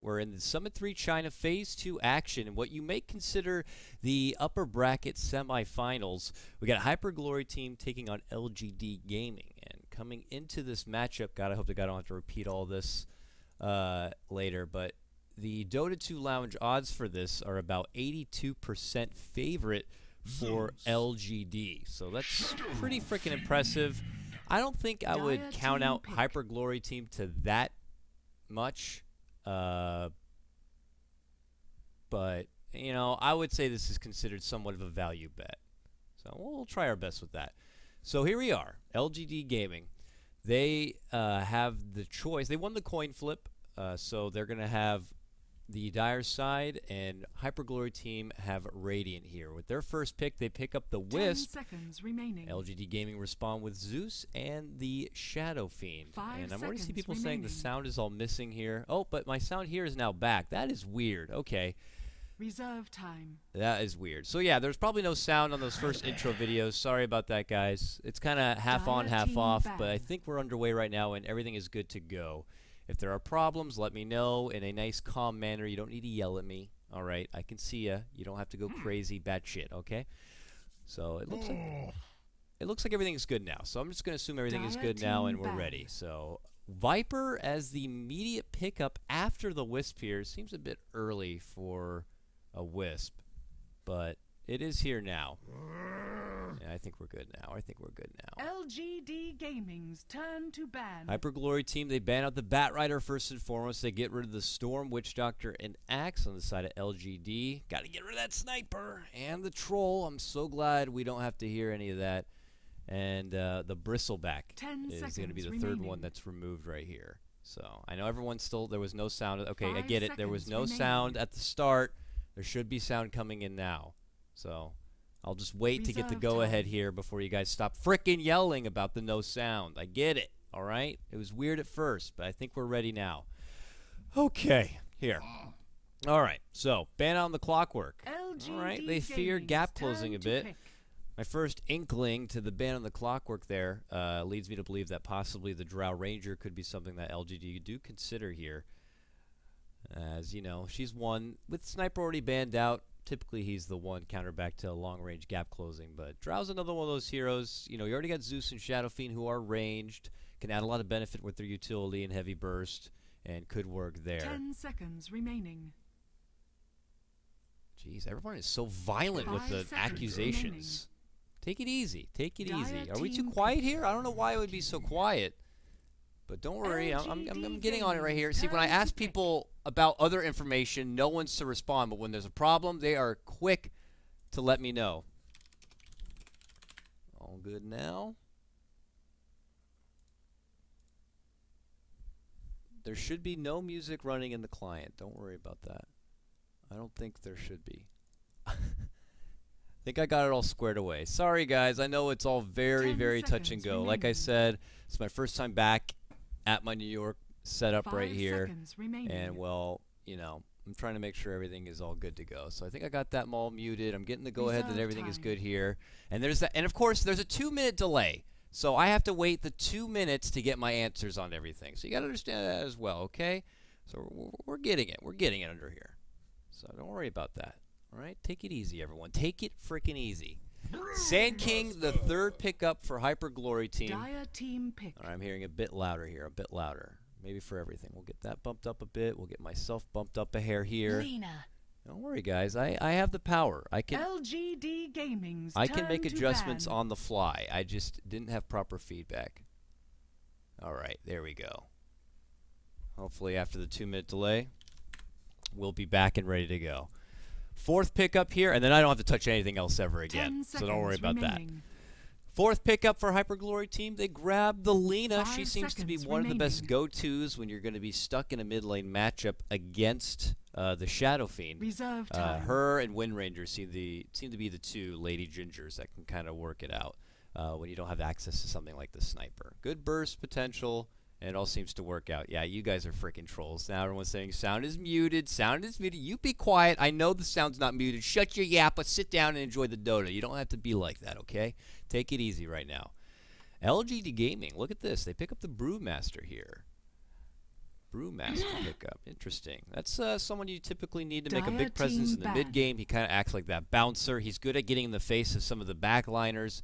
We're in the Summit 3 China Phase 2 action, and what you may consider the upper bracket semifinals. We got a HyperGlory team taking on LGD Gaming. And coming into this matchup, God, I hope to God I don't have to repeat all this later, but the Dota 2 Lounge odds for this are about 82% favorite for LGD. So that's pretty freaking impressive. I don't think I would count out HyperGlory team to that much. But, you know, I would say this is considered somewhat of a value bet. So we'll try our best with that. So here we are, LGD Gaming. They have the choice. They won the coin flip, so they're going to have the Dire side, and HyperGlory team have Radiant here. With their first pick, they pick up the Wisp. 10 seconds remaining. LGD Gaming respond with Zeus and the Shadow Fiend. And I'm already seeing people saying the sound is all missing here. Oh, but my sound here is now back. That is weird. Okay. Reserve time. That is weird. So yeah, there's probably no sound on those first intro videos. Sorry about that, guys. It's kind of half on, half off, but I think we're underway right now and everything is good to go. If there are problems, let me know in a nice, calm manner. You don't need to yell at me. All right, I can see you. You don't have to go crazy, batshit. Okay. So it looks like everything is good now. So I'm just gonna assume everything is good now and we're ready. So Viper as the immediate pickup after the Wisp here seems a bit early for a Wisp, but it is here now. Yeah, I think we're good now. I think we're good now. LGD Gaming's turn to ban. HyperGlory team, they ban out the Batrider first and foremost. They get rid of the Storm, Witch Doctor, and Axe on the side of LGD. Got to get rid of that Sniper and the Troll. I'm so glad we don't have to hear any of that. And the Bristleback is going to be the third one that's removed right here. So I know everyone's still, there was no sound. Okay, I get it. There was no sound at the start. There should be sound coming in now. So I'll just wait to get the go-ahead here before you guys stop frickin' yelling about the no sound. I get it, all right? It was weird at first, but I think we're ready now. Okay, here. All right, so ban on the clockwork. All right, they fear gap closing a bit. My first inkling to the ban on the clockwork there leads me to believe that possibly the Drow Ranger could be something that LGD do consider here. As you know, she's one with Sniper already banned out. Typically, he's the one counter back to long-range gap closing, but Drow's another one of those heroes. You know, you already got Zeus and Shadow Fiend who are ranged, can add a lot of benefit with their utility and heavy burst, and could work there. 10 seconds remaining. Jeez, everyone is so violent with the accusations. Take it easy. Take it easy. Are we too quiet here? I don't know why it would be so quiet. But don't worry, I'm getting on it right here. See, when I ask people about other information, no one's to respond. But when there's a problem, they are quick to let me know. All good now. There should be no music running in the client. Don't worry about that. I don't think there should be. I think I got it all squared away. Sorry, guys. I know it's all very, very touch and go. Like I said, it's my first time back at my New York setup right here, and well, you know, I'm trying to make sure everything is all good to go. So I think I got that all muted. I'm getting the go-ahead that everything is good here, and there's that. And of course, there's a 2-minute delay, so I have to wait the 2 minutes to get my answers on everything. So you got to understand that as well, okay? So we're getting it. We're getting it under here. So don't worry about that. All right, take it easy, everyone. Take it freaking easy. Sand King, the third pickup for HyperGlory team. Dire team pick. All right, I'm hearing a bit louder here, a bit louder. Maybe for everything. We'll get that bumped up a bit. We'll get myself bumped up a hair here. Lena. Don't worry, guys. I have the power. I can LGD Gaming's I can make adjustments on the fly. I just didn't have proper feedback. All right, there we go. Hopefully after the 2-minute delay, we'll be back and ready to go. Fourth pickup here, and then I don't have to touch anything else ever again, so don't worry about that. Fourth pickup for HyperGlory team, they grab the Lena. She seems to be one of the best go-tos when you're going to be stuck in a mid-lane matchup against the Shadow Fiend. Reserve time. Her and Wind Ranger seem to be the two Lady Gingers that can kind of work it out when you don't have access to something like the Sniper. Good burst potential. And it all seems to work out. Yeah, you guys are freaking trolls. Now everyone's saying sound is muted. Sound is muted. You be quiet. I know the sound's not muted. Shut your yap, but sit down and enjoy the Dota. You don't have to be like that, okay? Take it easy right now. LGD Gaming, look at this. They pick up the Brewmaster here. Brewmaster pickup. Interesting. That's someone you typically need to make a Dire big presence team in the ban. mid-game. He kind of acts like that bouncer. He's good at getting in the face of some of the backliners,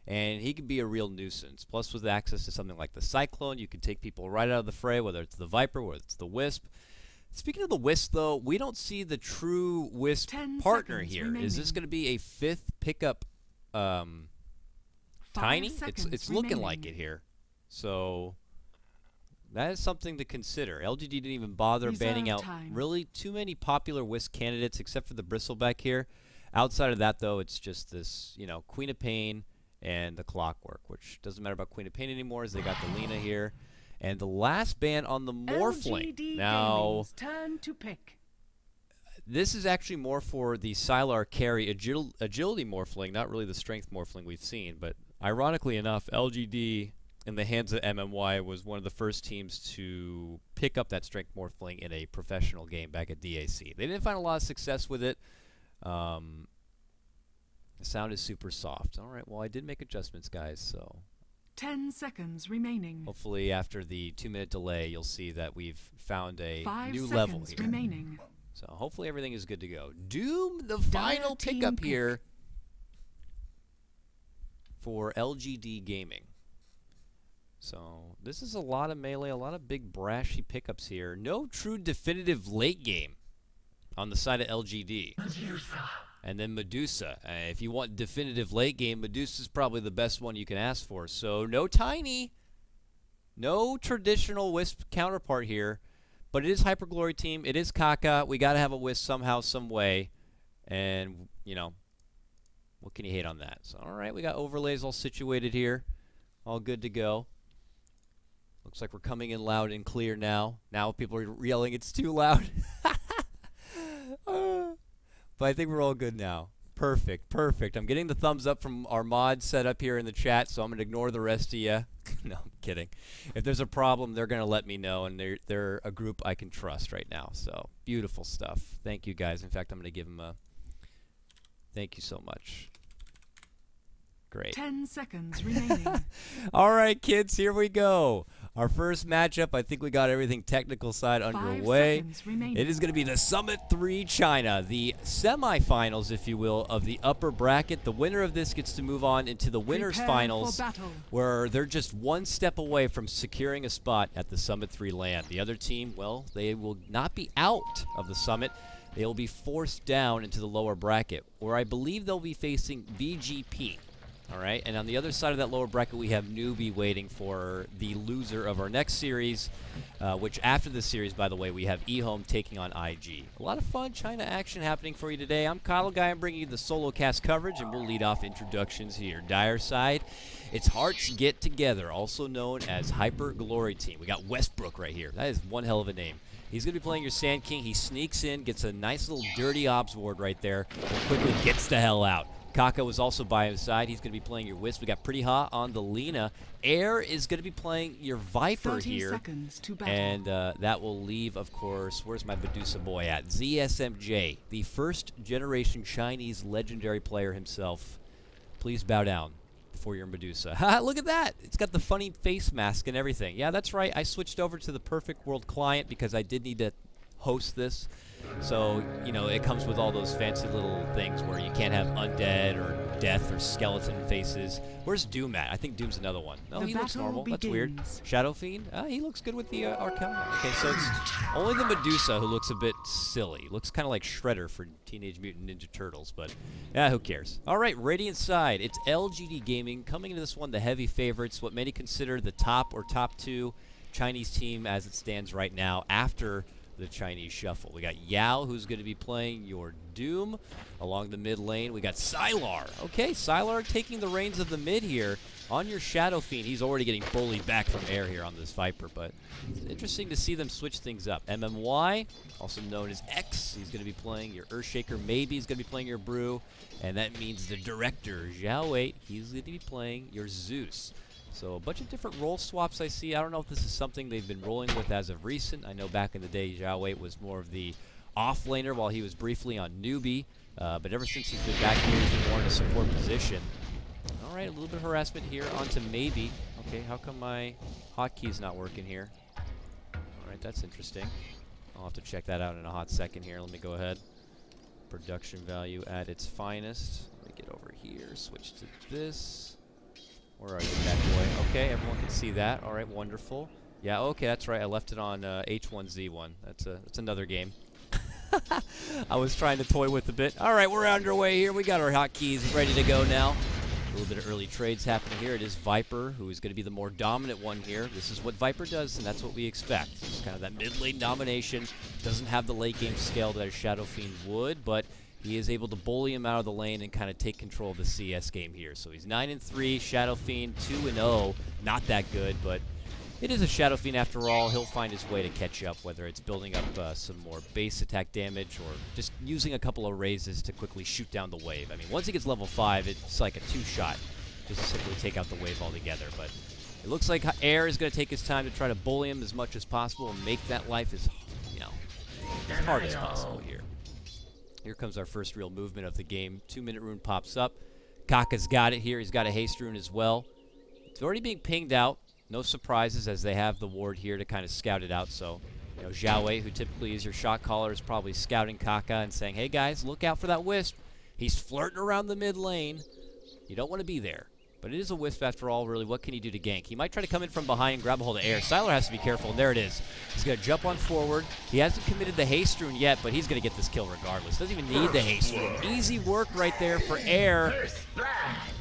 and he can be a real nuisance. Plus, with access to something like the Cyclone, you can take people right out of the fray, whether it's the Viper, whether it's the Wisp. Speaking of the Wisp, though, we don't see the true Wisp 10 partner seconds here. remaining. Is this going to be a 5th pickup 5 Tiny? seconds It's looking like remaining. it here. So that is something to consider. LGD didn't even bother banning Reserve out time. really too many popular Wisp candidates except for the Bristleback here. Outside of that, though, it's just this, you know, Queen of Pain and the Clockwork, which doesn't matter about Queen of Pain anymore as they got the Lena here. And the last ban on the Morphling. LGD Now, Gaming's turn to pick. this is actually more for the Sylar carry agility Morphling, not really the strength Morphling we've seen. But ironically enough, LGD in the hands of MMY was one of the first teams to pick up that strength Morphling in a professional game back at DAC. They didn't find a lot of success with it. The sound is super soft. All right, well, I did make adjustments, guys, so 10 seconds remaining. hopefully after the 2-minute delay, you'll see that we've found a 5 new seconds level here. remaining. So hopefully everything is good to go. Doom, the final team pickup pick. here for LGD Gaming. So this is a lot of melee, a lot of big brashy pickups here. No true definitive late game on the side of LGD. And then Medusa. If you want definitive late game, Medusa's probably the best one you can ask for. So no Tiny, no traditional Wisp counterpart here. But it is Hyperglory team. It is Kaka. We got to have a Wisp somehow, some way. And, you know, what can you hate on that? So, all right, we got overlays all situated here. All good to go. Looks like we're coming in loud and clear now. Now people are yelling it's too loud. But I think we're all good now. Perfect, perfect. I'm getting the thumbs up from our mod set up here in the chat, so I'm going to ignore the rest of you. No, I'm kidding. If there's a problem, they're going to let me know, and they're a group I can trust right now. So, beautiful stuff. Thank you, guys. In fact, I'm going to give them a thank you so much. Great. 10 seconds remaining. All right, kids, here we go. Our first matchup, I think we got everything technical side 5 underway. seconds remaining. It is going to be the Summit 3 China, the semifinals, if you will, of the upper bracket. The winner of this gets to move on into the winners Prepare finals, for battle. where they're just one step away from securing a spot at the Summit 3 land. The other team, well, they will not be out of the Summit. They will be forced down into the lower bracket, where I believe they'll be facing VGP. All right, and on the other side of that lower bracket, we have Newbie waiting for the loser of our next series, which after this series, by the way, we have eHome taking on IG. A lot of fun China action happening for you today. I'm KotLGuy. I'm bringing you the solo cast coverage, and we'll lead off introductions here. Dire side, it's Hearts Get Together, also known as Hyper Glory Team. We got Westbrook right here. That is one hell of a name. He's going to be playing your Sand King. He sneaks in, gets a nice little dirty ops ward right there, and quickly gets the hell out. Kaka was also by his side. He's going to be playing your Wisp. We got Pretty Hot on the Lena. Air is going to be playing your Viper 30 here. seconds to battle. And that will leave, of course, where's my Medusa boy at? ZSMJ, the first generation Chinese legendary player himself. Please bow down before your Medusa. Ha, look at that. It's got the funny face mask and everything. Yeah, that's right. I switched over to the Perfect World client because I did need to host this. So, you know, it comes with all those fancy little things where you can't have undead or death or skeleton faces. Where's Doom at? I think Doom's another one. No, The he looks battle normal. That's weird. begins. Shadow Fiend? He looks good with the Arcana. Okay, so it's only the Medusa who looks a bit silly. Looks kind of like Shredder for Teenage Mutant Ninja Turtles, but who cares? All right, Radiant side. It's LGD Gaming coming into this one, the heavy favorites, what many consider the top or top 2 Chinese team as it stands right now after the Chinese shuffle. We got Yao, who's going to be playing your Doom along the mid lane. We got Sylar. Okay, Sylar taking the reins of the mid here on your Shadow Fiend. He's already getting bullied back from air here on this Viper, but it's interesting to see them switch things up. MMY, also known as X, he's going to be playing your Earthshaker. Maybe he's going to be playing your Brew, and that means the Director, Zhao 8, he's going to be playing your Zeus. So a bunch of different role swaps I see. I don't know if this is something they've been rolling with as of recent. I know back in the day, Zhao 8 was more of the off-laner while he was briefly on Newbie. But ever since he's been back here, he's been more in a support position. All right, a little bit of harassment here onto Maybe. Okay, how come my hotkey's not working here? All Alright, that's interesting. I'll have to check that out in a hot second here. Let me go ahead. Production value at its finest. Let me get over here, switch to this. Where are you, bad boy? Okay, everyone can see that. Alright, wonderful. Yeah, okay, that's right. I left it on H1Z1. That's another game. I was trying to toy with a bit. Alright, we're underway here. We got our hotkeys ready to go now. A little bit of early trades happening here. It is Viper, who is going to be the more dominant one here. This is what Viper does, and that's what we expect. It's kind of that mid-lane domination. Doesn't have the late-game scale that a Shadow Fiend would, but he is able to bully him out of the lane and kind of take control of the CS game here. So he's 9-3, Shadow Fiend 2-0. Not that good, but it is a Shadow Fiend after all. He'll find his way to catch up, whether it's building up some more base attack damage or just using a couple of raises to quickly shoot down the wave. I mean, once he gets level 5, it's like a 2-shot. Just to simply take out the wave altogether. But it looks like Air is going to take his time to try to bully him as much as possible and make that life as hard as possible here. Here comes our first real movement of the game. 2-minute rune pops up. Kaka's got it here. He's got a haste rune as well. It's already being pinged out. No surprises as they have the ward here to kind of scout it out. So, Zhao Wei, who typically is your shot caller, is probably scouting Kaka and saying, hey guys, look out for that Wisp. He's flirting around the mid lane. You don't want to be there. But it is a Wisp after all, really. What can he do to gank? He might try to come in from behind and grab a hold of Air. Sylar has to be careful, and there it is. He's going to jump on forward. He hasn't committed the haste rune yet, but he's going to get this kill regardless. Doesn't even need the haste rune. Easy work right there for Air.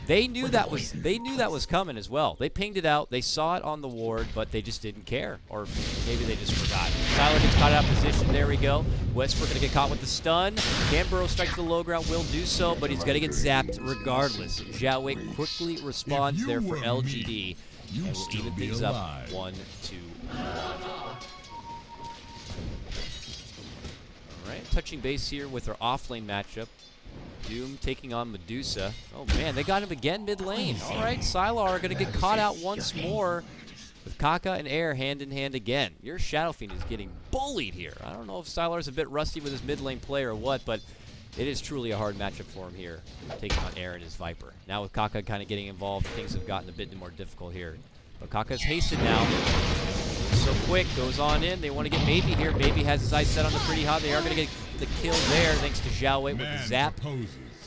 They knew that was coming as well. They pinged it out. They saw it on the ward, but they just didn't care. Or maybe they just forgot. Sylar gets caught out of position. There we go. Westbrook going to get caught with the stun. Gambaro strikes the low ground. Will do so, but he's going to get zapped regardless. Zhao Wei quickly responds there for LGD. And will even things up 1-2. Alright, touching base here with our offlane matchup. Doom taking on Medusa. Oh man, they got him again mid lane. Alright, Sylar are going to get caught out once more with Kaka and Air hand in hand again. Your Shadow Fiend is getting bullied here. I don't know if Sylar's a bit rusty with his mid lane play or what, but it is truly a hard matchup for him here, taking on Air and his Viper. Now with Kaka kind of getting involved, things have gotten a bit more difficult here. But Kaka's hasted now. So quick, goes on in. They want to get Maybe here. Maybe has his eyes set on the pretty hot. They are going to get the kill there thanks to Zhao Wei with the zap.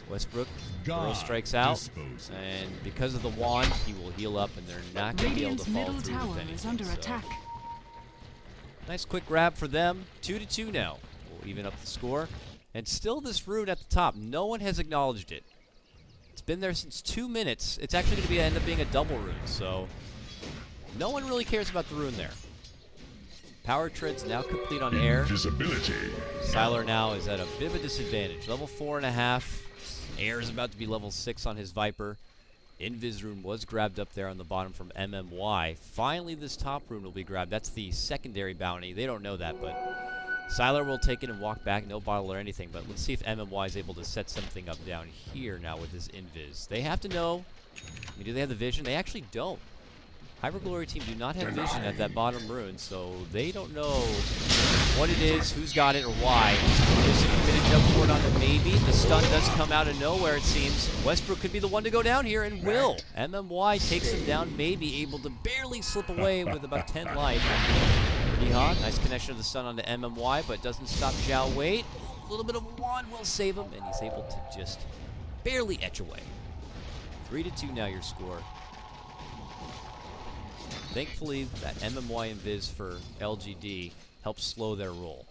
Westbrook Burrow strikes out, and because of the wand, he will heal up, and they're not going to be able to follow through with anything. Is under attack. Nice quick grab for them. 2-2 now. We'll even up the score. And still this rune at the top. No one has acknowledged it. It's been there since 2 minutes. It's actually going to end up being a double rune, so no one really cares about the rune there. Power treads now complete on Air. Sylar now is at a bit of a disadvantage. Level 4.5. Air is about to be level 6 on his Viper. Invis rune was grabbed up there on the bottom from MMY. Finally, this top rune will be grabbed. That's the secondary bounty. They don't know that, but Sylar will take it and walk back. No bottle or anything, but let's see if MMY is able to set something up down here now with this Invis. They have to know. I mean, do they have the vision? They actually don't. Hyperglory team do not have vision at that bottom rune, so they don't know what it is, who's got it, or why. There's a committed jump forward on the Maybe. The stun does come out of nowhere, it seems. Westbrook could be the one to go down here, and will. MMY takes him down, Maybe able to barely slip away with about 10 life. Pretty hot. Nice connection of the stun onto MMY, but doesn't stop Zhao Wei. A little bit of a wand will save him, and he's able to just barely etch away. 3-2 now your score. Thankfully, that MMY invis for LGD helps slow their roll.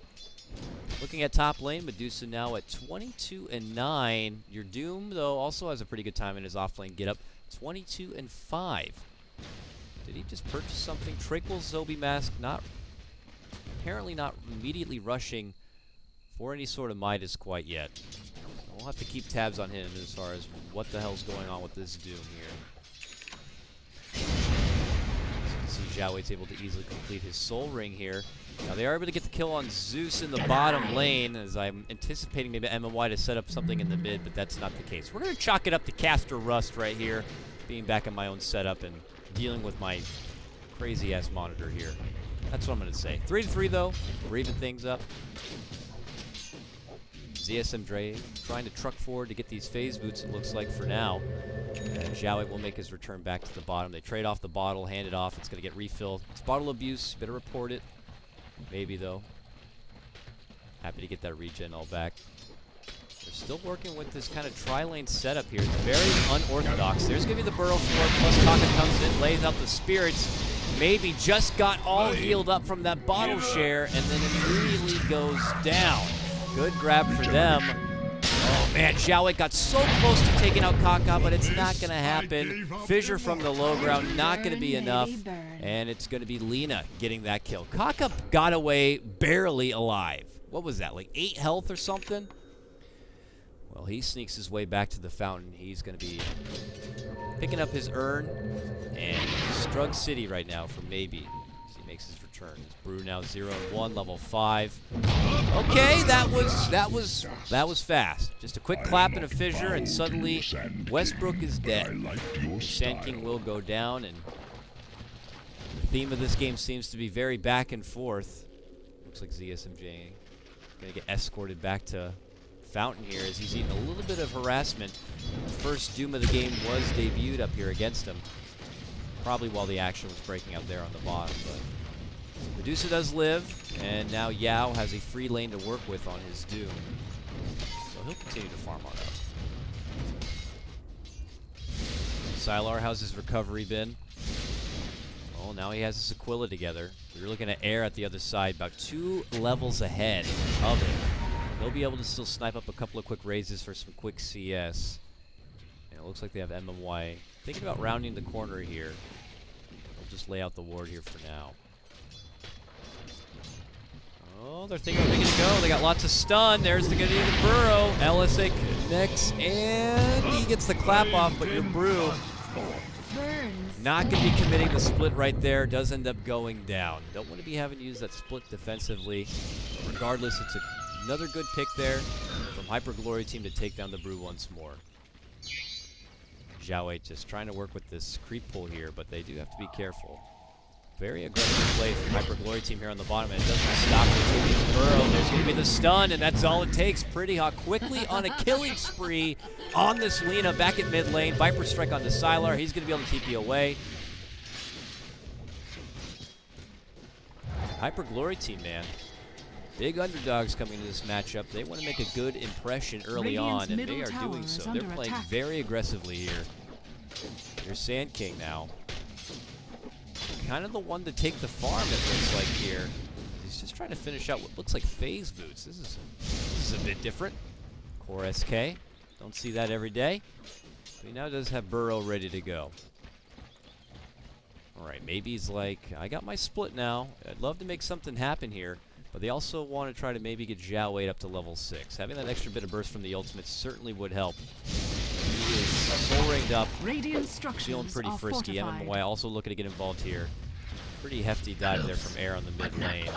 Looking at top lane, Medusa now at 22-9. Your Doom, though, also has a pretty good time in his offlane get up. 22-5. Did he just purchase something? Tranquil Zombie Mask, apparently not immediately rushing for any sort of Midas quite yet. We'll have to keep tabs on him as far as what the hell's going on with this Doom here. See Zhao Wei's able to easily complete his Soul Ring here. Now they are able to get the kill on Zeus in the bottom lane, as I'm anticipating maybe MMY to set up something in the mid, but that's not the case. We're going to chalk it up to Caster Rust right here, being back in my own setup and dealing with my crazy-ass monitor here. That's what I'm going to say. 3-3 though. We're even things up. ZSM Dre trying to truck forward to get these phase boots, it looks like, for now. And Zhao Wei will make his return back to the bottom. They trade off the bottle, hand it off. It's going to get refilled. It's bottle abuse. Better report it. Maybe, though. Happy to get that regen all back. They're still working with this kind of tri-lane setup here. It's very unorthodox. There's going to be the burrow floor, plus Kaka comes in, lays out the spirits. Maybe just got all healed up from that bottle share, and then immediately goes down. Good grab for them. Oh, man, Xiaowei got so close to taking out Kaka, but it's not going to happen. Fissure from the low ground, not going to be enough. And it's going to be Lina getting that kill. Kaka got away barely alive. What was that, like 8 health or something? Well, he sneaks his way back to the fountain. He's going to be picking up his urn and Strug City right now for maybe. As he makes his return. His brew now 0-1, level 5. Okay, that was fast. Just a quick clap and a fissure, and suddenly Westbrook is dead. Sand King will go down, and the theme of this game seems to be very back and forth. Looks like ZSMJ gonna get escorted back to Fountain here as he's eaten a little bit of harassment. The first Doom of the game was debuted up here against him. Probably while the action was breaking out there on the bottom, but Medusa does live, and now Yao has a free lane to work with on his Doom. So he'll continue to farm on up. Sylar, how's his recovery been? Well, now he has his Aquila together. We're looking at Air at the other side, about 2 levels ahead of him. He'll be able to still snipe up a couple of quick raises for some quick CS. And it looks like they have MMY thinking about rounding the corner here. We'll just lay out the ward here for now. Oh, they're thinking about making it go. They got lots of stun. There's the good burrow. LSA connects, and he gets the clap off, but your brew not going to be committing the split right there. Does end up going down. Don't want to be having to use that split defensively. Regardless, it's another good pick there from Hyperglory team to take down the brew once more. Xiaowei just trying to work with this creep pull here, but they do have to be careful. Very aggressive play from Hyperglory team here on the bottom, and it doesn't stop the burrow. There's going to be the stun, and that's all it takes. Pretty hot. Quickly on a killing spree on this Lina back at mid lane. Viper strike onto Sylar. He's going to be able to TP away. Hyperglory team, man. Big underdogs coming into this matchup. They want to make a good impression early on, and they are doing so. They're playing very aggressively here. Here's Sand King now. Kind of the one to take the farm, it looks like here. He's just trying to finish out what looks like phase boots. This is a bit different. Core SK. Don't see that every day. But he now does have Burrow ready to go. Alright, maybe he's like, I got my split now. I'd love to make something happen here. But they also want to try to maybe get Xiaowei up to level 6. Having that extra bit of burst from the ultimate certainly would help. He is full ringed up. Feeling pretty frisky. MMY also looking to get involved here. Pretty hefty dive there from Air on the mid lane.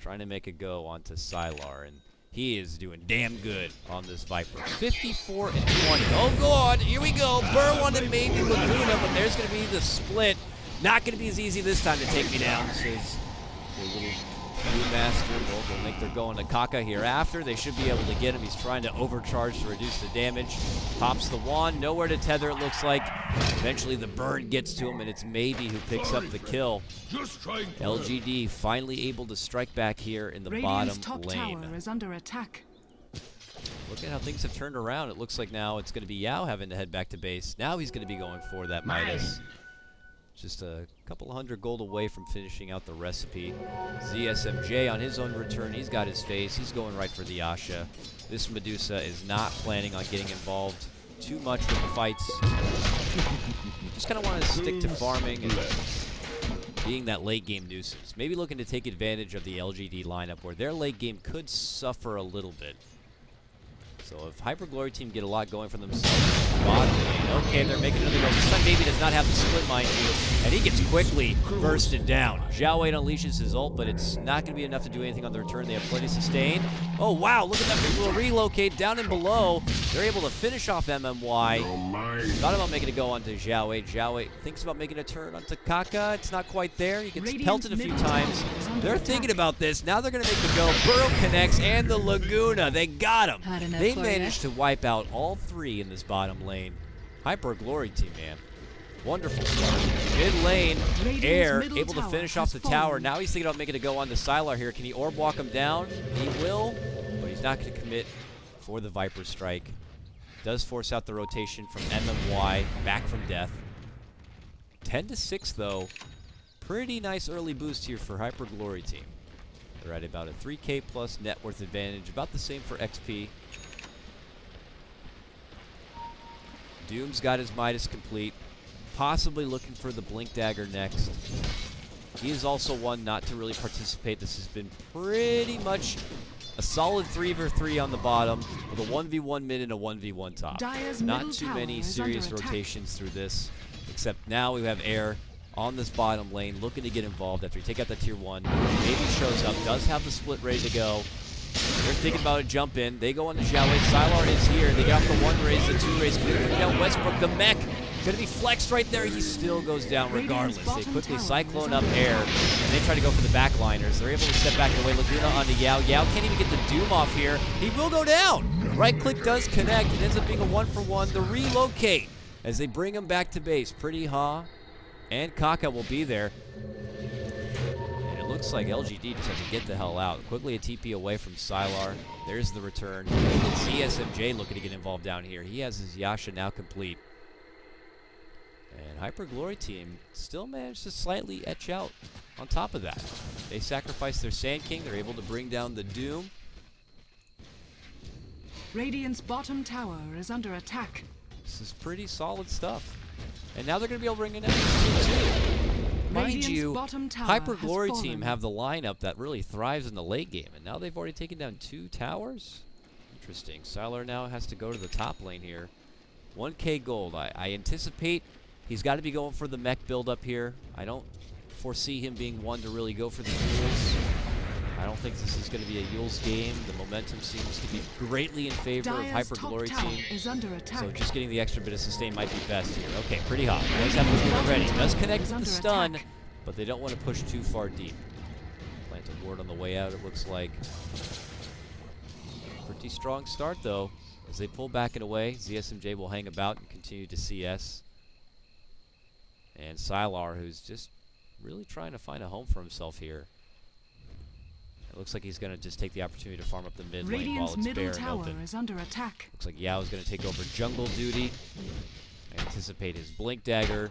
Trying to make a go onto Sylar, and he is doing damn good on this Viper. 54 and 20. Oh god, here we go. Burr wanted maybe Laguna, but there's going to be the split. Not going to be as easy this time to take me down, says the little Master. Well, they'll think they're going to Kaka here after. They should be able to get him. He's trying to overcharge to reduce the damage. Pops the wand. Nowhere to tether, it looks like. Eventually the burn gets to him, and it's Maybe who picks up the kill. LGD finally able to strike back here in the bottom lane. Tower is under attack. Look at how things have turned around. It looks like now it's going to be Yao having to head back to base. Now he's going to be going for that Midas. Just a couple hundred gold away from finishing out the recipe. ZSMJ on his own return, he's got his face. He's going right for the Asha. This Medusa is not planning on getting involved too much with the fights. Just kind of want to stick to farming and being that late game nuisance. Maybe looking to take advantage of the LGD lineup where their late game could suffer a little bit. So if Hyperglory team get a lot going for themselves, bottom lane, okay, they're making another go. This time Maybe does not have the split, mind you, and he gets quickly bursted down. Xiaowei unleashes his ult, but it's not going to be enough to do anything on the return. They have plenty sustain. Oh, wow, look at that big little relocate down and below. They're able to finish off MMY. Thought about making a go onto Xiaowei. Xiaowei thinks about making a turn onto Kaka. It's not quite there. He gets pelted a few times. They're thinking about this. Now they're going to make the go. Burrow connects, and the Laguna. They got him. They managed to wipe out all 3 in this bottom lane. Hyperglory team, man. Wonderful start. Mid lane, Radiant's Air middle able to tower finish has off the tower. fallen. Now he's thinking about making a go on the Sylar here. Can he orb walk him down? He will, but he's not going to commit for the Viper Strike. Does force out the rotation from MMY, back from death. 10-6 though. Pretty nice early boost here for HyperGlory team. They're at about a 3K plus net worth advantage, about the same for XP. Doom's got his Midas complete, possibly looking for the Blink Dagger next. He is also one not to really participate. This has been pretty much a solid 3v3 on the bottom with a 1v1 mid and a 1v1 top. Dyer's Not middle too tower many is serious under attack. rotations through this, except now we have Air on this bottom lane looking to get involved after he take out that tier 1. Maybe shows up, does have the split ready to go. They're thinking about a jump in. They go on the Xiaowei. Sylar is here. They get off the 1 raise, the 2 raise. Can they bring down Westbrook? The mech gonna be flexed right there. He still goes down regardless. They quickly Cyclone up Air, and they try to go for the backliners. They're able to step back away. Laguna onto Yao. Yao can't even get the Doom off here. He will go down. Right click does connect. It ends up being a 1-for-1. The relocate as they bring him back to base. Pretty Ha and Kaka will be there. And it looks like LGD just have to get the hell out. Quickly a TP away from Sylar. There's the return. CSMJ looking to get involved down here. He has his Yasha now complete. And HyperGlory team still managed to slightly etch out on top of that. They sacrifice their Sand King. They're able to bring down the Doom. Radiant's bottom tower is under attack. This is pretty solid stuff. And now they're going to be able to bring in this team too. Mind Radiant's you, bottom tower has HyperGlory fallen. team have the lineup that really thrives in the late game. And now they've already taken down 2 towers? Interesting. Sylar now has to go to the top lane here. 1K gold. I anticipate he's got to be going for the mech build up here. I don't foresee him being one to really go for the Yules. I don't think this is going to be a Yules game. The momentum seems to be greatly in favor of Dyer's top HyperGlory tower team. is under attack. So just getting the extra bit of sustain might be best here. Okay, pretty hot. Does have Laguna ready. Does connect with the stun, but they don't want to push too far deep. Plant a ward on the way out, it looks like. Pretty strong start, though. As they pull back and away, ZSMJ will hang about and continue to CS. And Sylar, who's just really trying to find a home for himself here. It looks like he's going to just take the opportunity to farm up the mid lane while Radiant's it's middle bare and tower open. is under attack. Looks like Yao is going to take over jungle duty. I anticipate his Blink Dagger.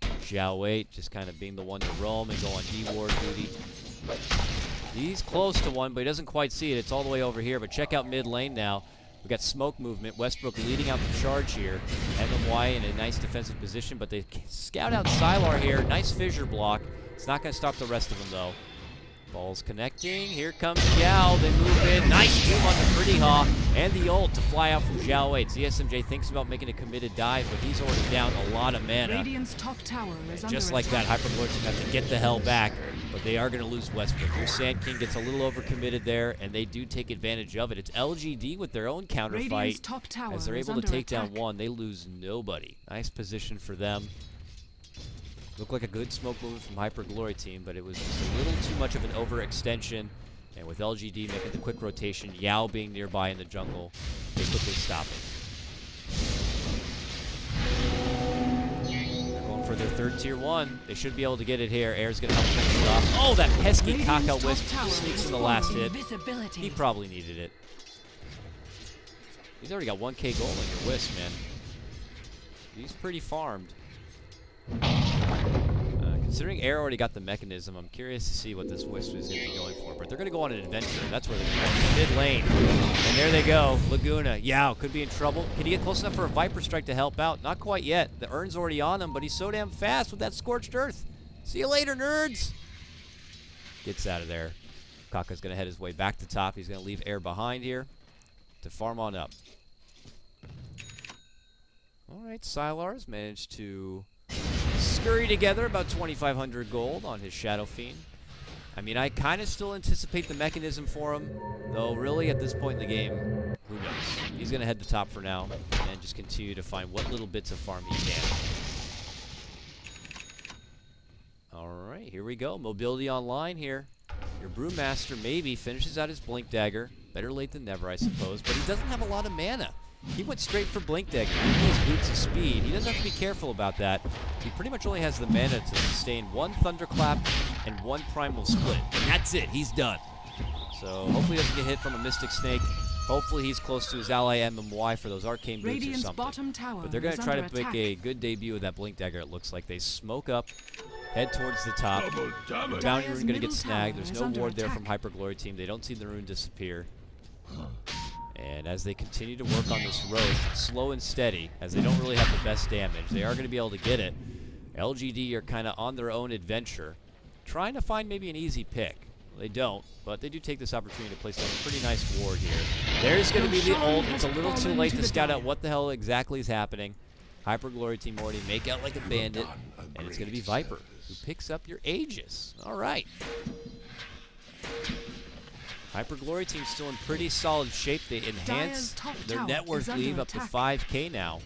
Xiaowei just kind of being the one to roam and go on D-Ward duty. He's close to one, but he doesn't quite see it. It's all the way over here, but check out mid lane now. We've got smoke movement. Westbrook leading out the charge here. MMY in a nice defensive position, but they scout out Sylar here. Nice fissure block. It's not going to stop the rest of them, though. Balls connecting. Here comes Yao. They move in. Nice Doom on the Pretty Ha. And the ult to fly out from Xiaowei. ZSMJ thinks about making a committed dive, but he's already down a lot of mana. Radiant's top tower is under Just like that, attack. HyperGlory team have to get the hell back, but they are going to lose Westbrook. Your Sand King gets a little overcommitted there, and they do take advantage of it. It's LGD with their own Radiant's counterfight. top tower As they're is able to under take attack. down one, they lose nobody. Nice position for them. Looked like a good smoke movement from HyperGlory team, but it was just a little too much of an overextension. And with LGD making the quick rotation, Yao being nearby in the jungle, they quickly stop it. They're going for their 3rd tier 1. They should be able to get it here. Air's going to help finish it off. Oh, that pesky Radiant's Kaka top Wisp tower sneaks is in the last falling. hit. Invisibility. He probably needed it. He's already got 1K gold on your Wisp, man. He's pretty farmed. Considering Air already got the mechanism, I'm curious to see what this Wisp is going to be going for. But they're going to go on an adventure. That's where they're going. Mid lane. And there they go. Laguna. Yao could be in trouble. Can he get close enough for a Viper Strike to help out? Not quite yet. The Urn's already on him, but he's so damn fast with that Scorched Earth. See you later, nerds. Gets out of there. Kaka's going to head his way back to top. He's going to leave Air behind here to farm on up. All right, Sylar's managed to scurry together about 2,500 gold on his Shadow Fiend. I mean, I kind of still anticipate the mechanism for him, though really at this point in the game, who knows? He's going to head to top for now and just continue to find what little bits of farm he can. All right, here we go. Mobility online here. Your Brewmaster maybe finishes out his Blink Dagger. Better late than never, I suppose, but he doesn't have a lot of mana. He went straight for Blink Deck. He has boots of speed. He doesn't have to be careful about that. He pretty much only has the mana to sustain 1 Thunderclap and 1 Primal Split. And that's it. He's done. So hopefully he doesn't get hit from a Mystic Snake. Hopefully he's close to his ally MMY for those Arcane Boots Radiant's or something. bottom tower But they're going to try to make attack. a good debut with that Blink Dagger, it looks like. They smoke up, head towards the top. The Bounty Rune going to get snagged. There's no ward there from Hyper Glory Team. They don't see the rune disappear. And as they continue to work on this Roche, slow and steady, as they don't really have the best damage, they are going to be able to get it. LGD are kind of on their own adventure, trying to find maybe an easy pick. They don't, but they do take this opportunity to place down a pretty nice ward here. There's going to be the ult. It's a little too late to scout out what the hell exactly is happening. Hyper Glory Team already make out like a bandit, and it's going to be Viper, who picks up your Aegis. All right. Hyper Glory Team still in pretty solid shape. They enhance their net worth leave up to 5K now.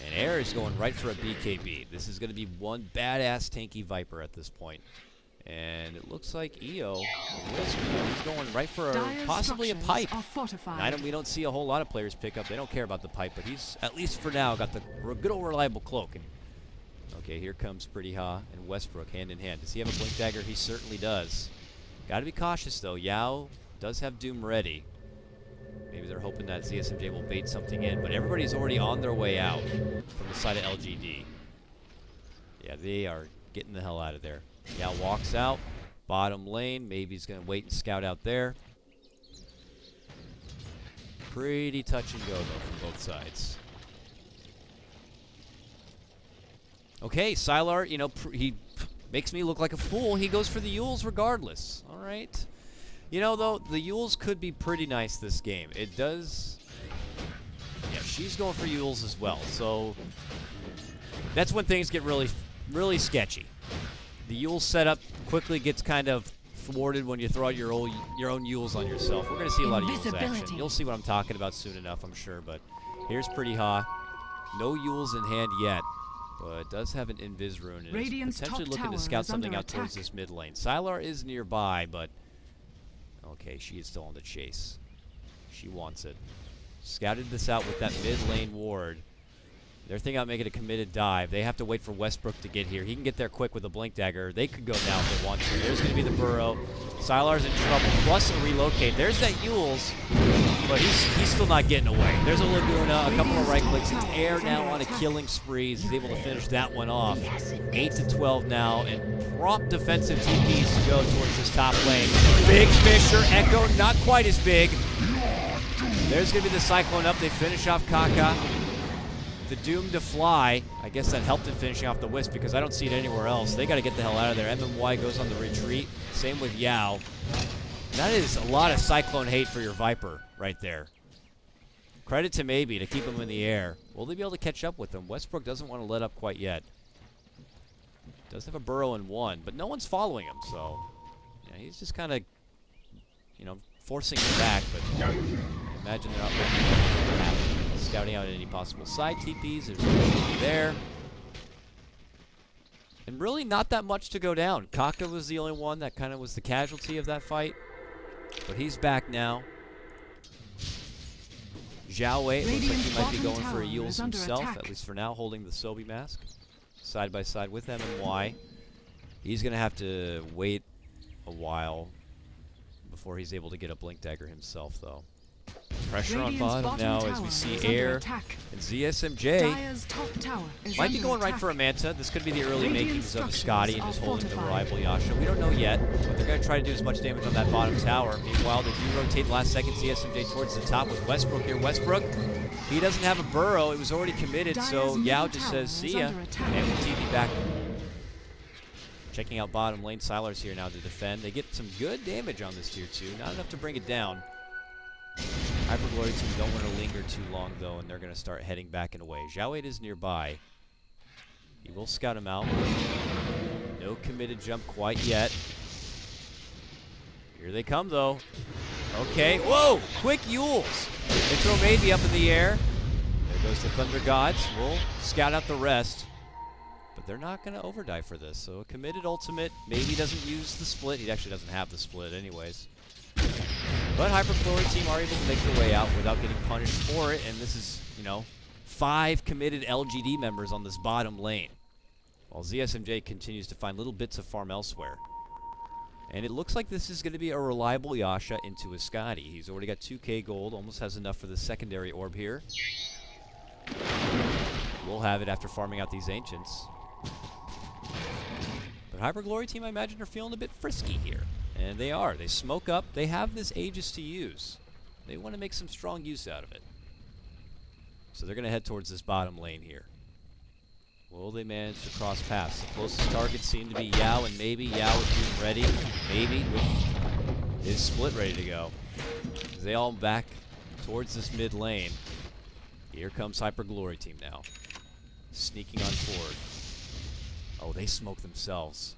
And Air is going right for a BKB. This is going to be one badass tanky Viper at this point. And it looks like EO is going right for possibly a pipe. An item we don't see a whole lot of players pick up. They don't care about the pipe, but he's, at least for now, got the good old reliable cloak. And okay, here comes Pretty Ha and Westbrook hand in hand. Does he have a Blink Dagger? He certainly does. Got to be cautious, though. Yao does have Doom ready. Maybe they're hoping that ZSMJ will bait something in, but everybody's already on their way out from the side of LGD. Yeah, they are getting the hell out of there. Yao walks out. Bottom lane. Maybe he's going to wait and scout out there. Pretty touch and go, though, from both sides. Okay, Sylar, you know, he makes me look like a fool. He goes for the Yules regardless. All right. You know, though, the Yules could be pretty nice this game. It does. Yeah, she's going for Yules as well. So that's when things get really sketchy. The Yule setup quickly gets kind of thwarted when you throw out your own Yules on yourself. We're going to see a lot of Yules action. You'll see what I'm talking about soon enough, I'm sure. But here's Pretty Ha. No Yules in hand yet. But it does have an Invis rune, and is potentially looking to scout something out towards this mid lane. Sylar is nearby, but okay, she is still on the chase. She wants it. Scouted this out with that mid lane ward. They're thinking about making a committed dive. They have to wait for Westbrook to get here. He can get there quick with a Blink Dagger. They could go now if they want to. There's going to be the burrow. Sylar's in trouble, plus a relocate. There's that Yules, but he's still not getting away. There's a Laguna, a couple of right clicks. It's Air now on a killing spree. He's able to finish that one off. 8 to 12 now, and prompt defensive TPs to go towards this top lane. Big Fisher, Echo, not quite as big. There's going to be the Cyclone up. They finish off Kaka. The Doom to fly. I guess that helped in finishing off the Wisp because I don't see it anywhere else. They got to get the hell out of there. MMY goes on the retreat. Same with Yao. That is a lot of Cyclone hate for your Viper right there. Credit to Maybe to keep him in the air. Will they be able to catch up with him? Westbrook doesn't want to let up quite yet. Does have a burrow in one, but no one's following him, so yeah, he's just kind of, you know, forcing him back, but imagine they're not looking at scouting out any possible side TPs. There's nobody there. And really not that much to go down. Kaka was the only one that kind of was the casualty of that fight. But he's back now. Zhao Wei looks like he might be going for a Yules himself, at least for now, holding the Sobi mask. Side by side with MMY. He's going to have to wait a while before he's able to get a Blink Dagger himself, though. Pressure on bottom now as we see Air and ZSMJ might be going right for a Manta. This could be the early makings of a Scotty and just holding the reliable Yasha. We don't know yet, but they're going to try to do as much damage on that bottom tower. Meanwhile, they do rotate last second ZSMJ towards the top with Westbrook here. Westbrook, he doesn't have a burrow. It was already committed, so Yao just says, see ya, and we'll TP back. Checking out bottom lane. Sylar's here now to defend. They get some good damage on this tier 2. Not enough to bring it down. Hyper Glory Team don't want to linger too long, though, and they're going to start heading back and away. Zhao Wei is nearby. He will scout him out. No committed jump quite yet. Here they come, though. Okay. Whoa! Quick Yules. They throw Maybe up in the air. There goes the Thunder Gods. We'll scout out the rest. But they're not going to overdive for this. So a committed ultimate. Maybe doesn't use the split. He actually doesn't have the split anyways. But Hyperglory team are able to make their way out without getting punished for it, and this is, 5 committed LGD members on this bottom lane, while ZSMJ continues to find little bits of farm elsewhere. And it looks like this is going to be a reliable Yasha into a Scotty. He's already got 2k gold, almost has enough for the secondary orb here. We'll have it after farming out these Ancients. But Hyperglory team, I imagine, are feeling a bit frisky here. And they are. They smoke up. They have this Aegis to use. They want to make some strong use out of it. So they're going to head towards this bottom lane here. Will they manage to cross paths? The closest targets seem to be Yao and maybe. Yao with Doom ready. Maybe with his split ready to go. They all back towards this mid lane. Here comes Hyperglory team now. Sneaking on forward. Oh, they smoke themselves.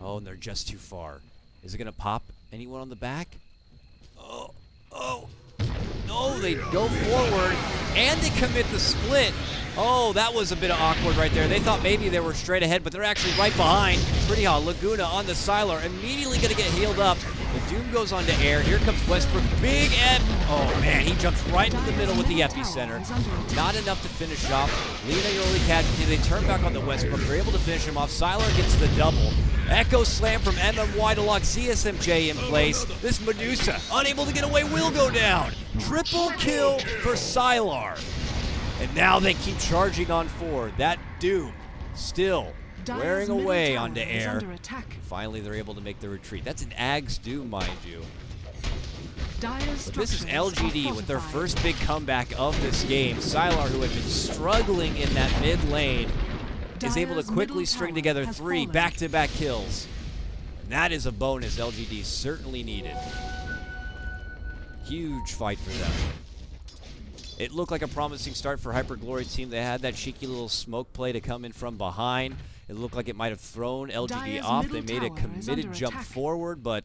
Oh, and they're just too far. Is it going to pop anyone on the back? Oh. No, they go forward, and they commit the split. Oh, that was a bit awkward right there. They thought maybe they were straight ahead, but they're actually right behind. Pretty hot. Laguna on the Sylar, immediately going to get healed up. The Doom goes on to air. Here comes Westbrook. Big Ep. Oh, man, he jumps right into the middle with the Epicenter. Not enough to finish off. Lina, your only casualty. They turn back on the Westbrook. They're able to finish him off. Sylar gets the double. Echo Slam from MMY to lock ZSMJ in place. This Medusa, unable to get away, will go down. Triple kill for Sylar. And now they keep charging on forward. That Doom still wearing away onto air. Finally, they're able to make the retreat. That's an Ags Doom, mind you. But this is LGD with their first big comeback of this game. Sylar, who had been struggling in that mid lane, is able to quickly string together 3 back-to-back kills. And that is a bonus LGD certainly needed. Huge fight for them. It looked like a promising start for Hyperglory team. They had that cheeky little smoke play to come in from behind. It looked like it might have thrown LGD off. They made a committed jump forward, but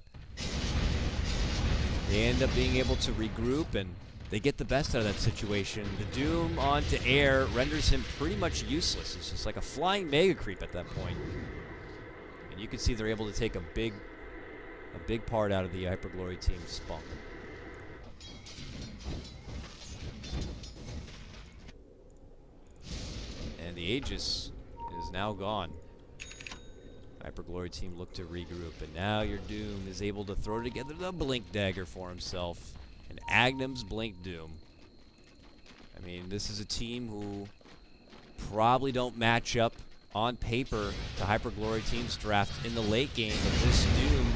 they end up being able to regroup, and they get the best out of that situation. The Doom onto air renders him pretty much useless. It's just like a flying mega creep at that point. And you can see they're able to take a big part out of the Hyperglory team's spunk. And the Aegis is now gone. Hyperglory team look to regroup, and now your Doom is able to throw together the Blink Dagger for himself. And Agnum's Blink Doom. I mean, this is a team who probably don't match up on paper to Hyperglory team's draft in the late game, but this Doom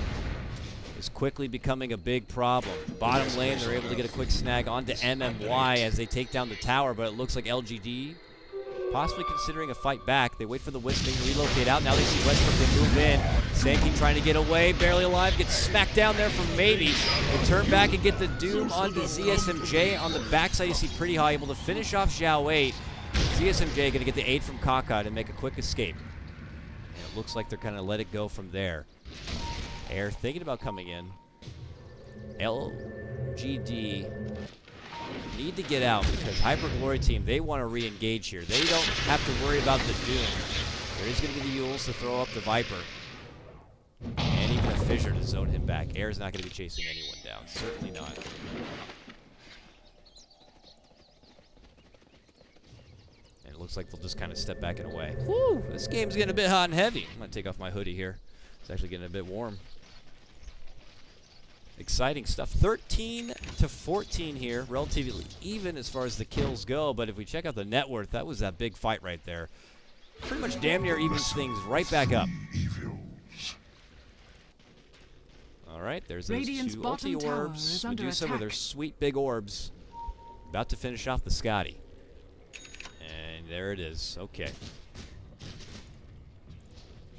is quickly becoming a big problem. Bottom lane, they're able to get a quick snag onto MMY as they take down the tower, but it looks like LGD possibly considering a fight back. They wait for the Wisping to relocate out. Now they see Westbrook, they move in. Sankey trying to get away, barely alive, gets smacked down there from Maybe. They turn back and get the Doom onto ZSMJ. On the backside, you see Pretty High able to finish off Zhao 8. ZSMJ going to get the 8 from KotLGuy to make a quick escape. And it looks like they're going to let it go from there. Air thinking about coming in. LGD need to get out because Hyperglory team, they want to re-engage here. They don't have to worry about the Doom. There is going to be the Yules to throw up the Viper. And even a Fissure to zone him back. Air's not going to be chasing anyone down. Certainly not. And it looks like they'll just kind of step back and away. Woo! This game's getting a bit hot and heavy. I'm going to take off my hoodie here. It's actually getting a bit warm. Exciting stuff. 13 to 14 here. Relatively even as far as the kills go. But if we check out the net worth, that was that big fight right there. Pretty much damn near evens things right back up. Alright, there's those two ulti orbs. Medusa with her sweet big orbs. About to finish off the Scotty. And there it is. Okay.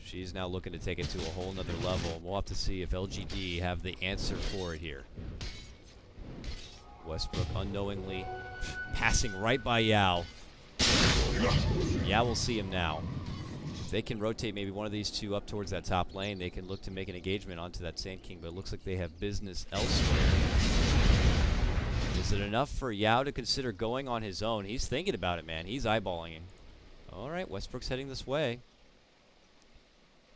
She's now looking to take it to a whole nother level. We'll have to see if LGD have the answer for it here. Westbrook unknowingly passing right by Yao. Yao will see him now. If they can rotate maybe one of these two up towards that top lane, they can look to make an engagement onto that Sand King, but it looks like they have business elsewhere. Is it enough for Yao to consider going on his own? He's thinking about it, man. He's eyeballing him. All right, Westbrook's heading this way.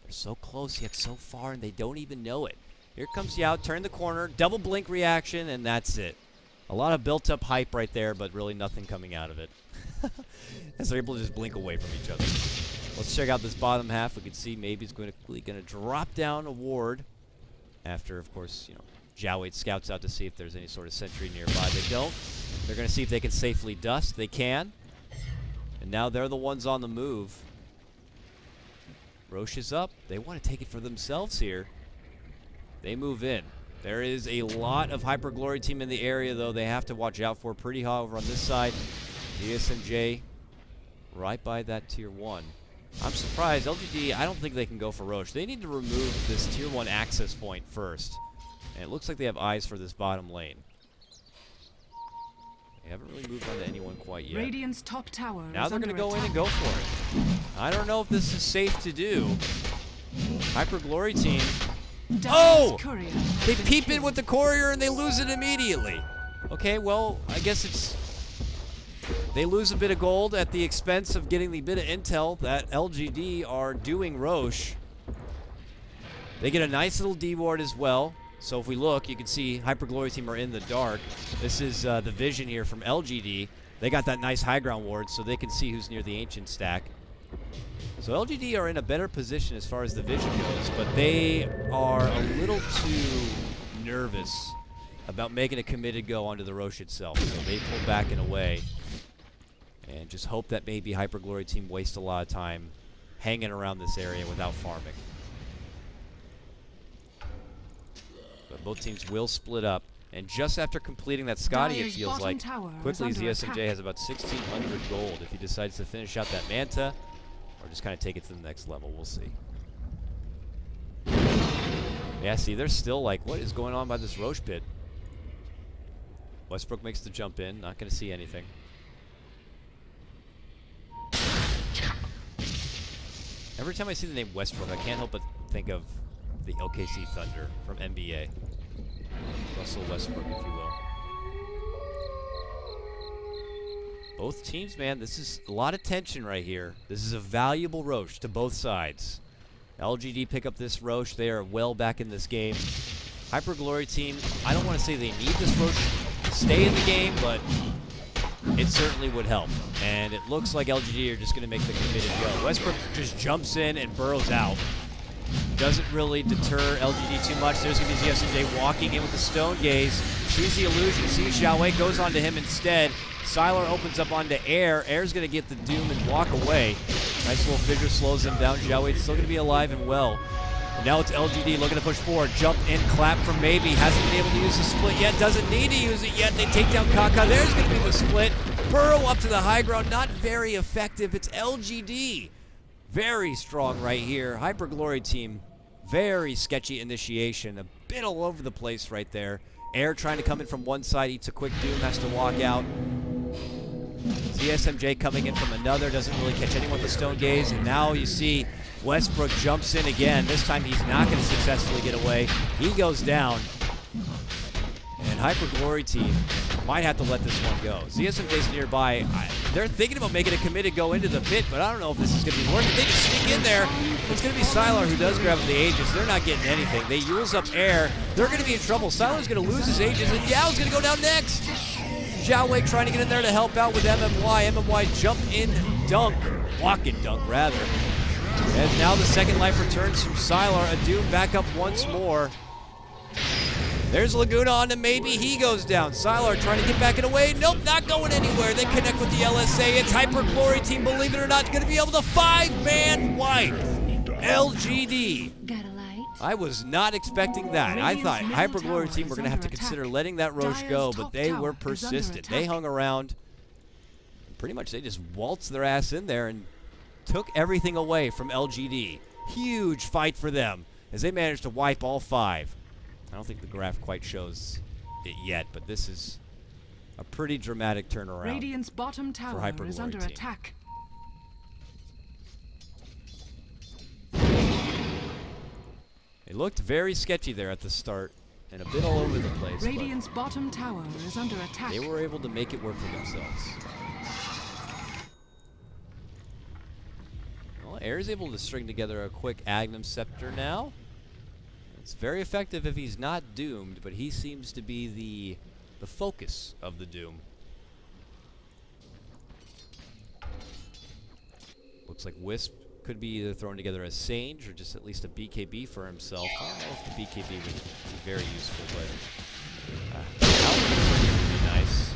They're so close yet so far, and they don't even know it. Here comes Yao, turn the corner, double blink reaction, and that's it. A lot of built-up hype right there, but really nothing coming out of it. As they're able to just blink away from each other. Let's check out this bottom half. We can see maybe he's going to drop down a ward. After, of course, you know, Jiao scouts out to see if there's any sort of sentry nearby. They don't. They're going to see if they can safely dust. They can. And now they're the ones on the move. Roche is up. They want to take it for themselves here. They move in. There is a lot of Hyper Glory team in the area, though. They have to watch out for. Pretty hot over on this side. DSMJ right by that tier 1. I'm surprised. LGD, I don't think they can go for Roche. They need to remove this tier 1 access point first. And it looks like they have eyes for this bottom lane. They haven't really moved on to anyone quite yet. Radiant's top tower Now they're going to go in and go for it. I don't know if this is safe to do. Hyper Glory team. Oh! They peep in with the courier and they lose it immediately. Okay, well, I guess it's... They lose a bit of gold at the expense of getting the bit of intel that LGD are doing Roche. They get a nice little D ward as well. So if we look, you can see Hyper Glory team are in the dark. This is the vision here from LGD. They got that nice high ground ward so they can see who's near the ancient stack. So LGD are in a better position as far as the vision goes, but they are a little too nervous about making a committed go onto the Roche itself. So they pull back and away and just hope that maybe Hyper Glory team waste a lot of time hanging around this area without farming. But both teams will split up. And just after completing that Scotty, it feels like, quickly ZSMJ has about 1,600 gold if he decides to finish out that Manta or just kind of take it to the next level. We'll see. Yeah, see, they're still like, what is going on by this Roche pit? Westbrook makes the jump in. Not going to see anything. Every time I see the name Westbrook, I can't help but think of the OKC Thunder from NBA. Russell Westbrook, if you will. Both teams, man, this is a lot of tension right here. This is a valuable Roche to both sides. LGD pick up this Roche. They are well back in this game. Hyper Glory team, I don't want to say they need this Roche to stay in the game, but it certainly would help. And it looks like LGD are just going to make the committed go. Westbrook just jumps in and burrows out. Doesn't really deter LGD too much. There's going to be ZSMJ walking in with the Stone Gaze. Sees the illusion, sees Xiaowei, goes onto him instead. Sylar opens up onto Air. Air's going to get the Doom and walk away. Nice little fissure slows him down. Xiaowei's still going to be alive and well. And now it's LGD looking to push forward. Jump in, clap from Maybe. Hasn't been able to use the split yet. Doesn't need to use it yet. They take down Kaka. There's going to be the split. Burrow up to the high ground. Not very effective. It's LGD. Very strong right here. Hyper Glory team. Very sketchy initiation. A bit all over the place right there. Air trying to come in from one side. Eats a quick Doom. Has to walk out. ZSMJ coming in from another. Doesn't really catch anyone with the Stone Gaze. And now you see Westbrook jumps in again. This time he's not going to successfully get away. He goes down. And Hyper Glory team might have to let this one go. ZSMJ's nearby. They're thinking about making a committed go into the pit, but I don't know if this is going to be worth it. They just sneak in there. It's going to be Sylar who does grab the Aegis. They're not getting anything. They use up Air. They're going to be in trouble. Sylar's going to lose his Aegis, and Yao's going to go down next. Xiaowei trying to get in there to help out with MMY. MMY jump in dunk. Walk in dunk, rather. As now the second life returns from Sylar. A Doom back up once more. There's Laguna on to Maybe. He goes down. Sylar trying to get back and away. Nope, not going anywhere. They connect with the LSA. It's Hyper Glory team, believe it or not, going to be able to 5-man wipe LGD. Got a light? I was not expecting that. I thought Hyper Glory team were going to have to consider letting that Roche go, but they were persistent. They hung around. Pretty much they just waltzed their ass in there and took everything away from LGD. Huge fight for them as they managed to wipe all 5. I don't think the graph quite shows it yet, but this is a pretty dramatic turnaround. Radiant's bottom tower Hyper is Glory under team. attack. It looked very sketchy there at the start and a bit all over the place. Radiant's bottom tower is under attack. They were able to make it work for themselves. Well, Air is able to string together a quick Agnum Scepter now. It's very effective if he's not doomed, but he seems to be the focus of the doom. Looks like Wisp could be either thrown together as Sage or just at least a BKB for himself. I don't know if the BKB would be very useful, but would be nice.